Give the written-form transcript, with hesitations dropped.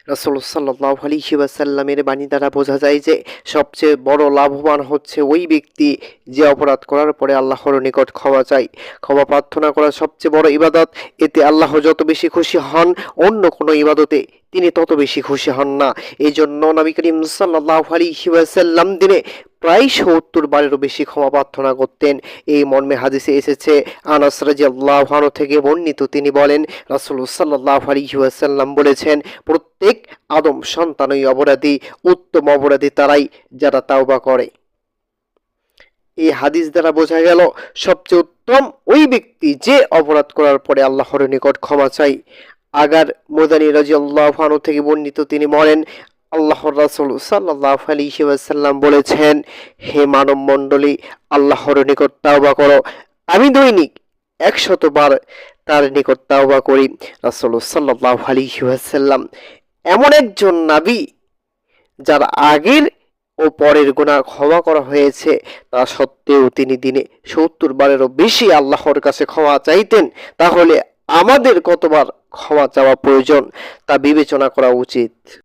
রাসূল সাল্লাল্লাহু আলাইহি ওয়াসাল্লামের বাণী দ্বারা বোঝা যায় যে সবচেয়ে বড় লাভবান হচ্ছে ওই ব্যক্তি যে অপরাধ করার পরে আল্লাহর নিকট ক্ষমা চায়। ক্ষমা প্রার্থনা করা সবচেয়ে বড় ইবাদত। এতে আল্লাহ যত বেশি খুশি হন, অন্য কোনো ইবাদতে তিনি তত বেশি খুশি হন না। এই জন্য নবী করিম সাল্লাল্লাহু আলাইহি ওয়াসাল্লাম দিনে প্রায় ৭০ বারেরও বেশি ক্ষমা প্রার্থনা করতেন। এই মর্মে হাদিসে এসেছে, আনাস রাদিয়াল্লাহু আনহু থেকে বর্ণিত, তিনি বলেন, রাসূল সাল্লাল্লাহু আলাইহি ওয়াসাল্লাম বলেছেন, প্রত্যেক আদম সন্তানই অপরাধী, উত্তম অপরাধী তারাই যারা তাওবা করে। এই হাদিস দ্বারা বোঝা গেল সবচেয়ে উত্তম ওই ব্যক্তি যে অপরাধ করার পরে আল্লাহর নিকট ক্ষমা চায়। আগার মুদানি রাদিয়াল্লাহু আনহু থেকে বর্ণিত, তিনি বলেন, আল্লাহর রাসূল সাল্লাল্লাহু আলাইহি ওয়াসাল্লাম বলেছেন, হে মানব মণ্ডলী, আল্লাহর নিকট তাওবা করো। আমি দৈনিক ১০০ বার তার নিকট তাওবা করি। রাসূল সাল্লাল্লাহু আলাইহি ওয়াসাল্লাম এমন একজন নবী যার আগের ও পরের গুনাহ ক্ষমা করা হয়েছে, তা সত্ত্বেও তিনি দিনে ৭০ বারেরও বেশি আল্লাহর কাছে ক্ষমা চাইতেন। তাহলে আমাদের কতবার ক্ষমা চাওয়া প্রয়োজন তা বিবেচনা করা উচিত।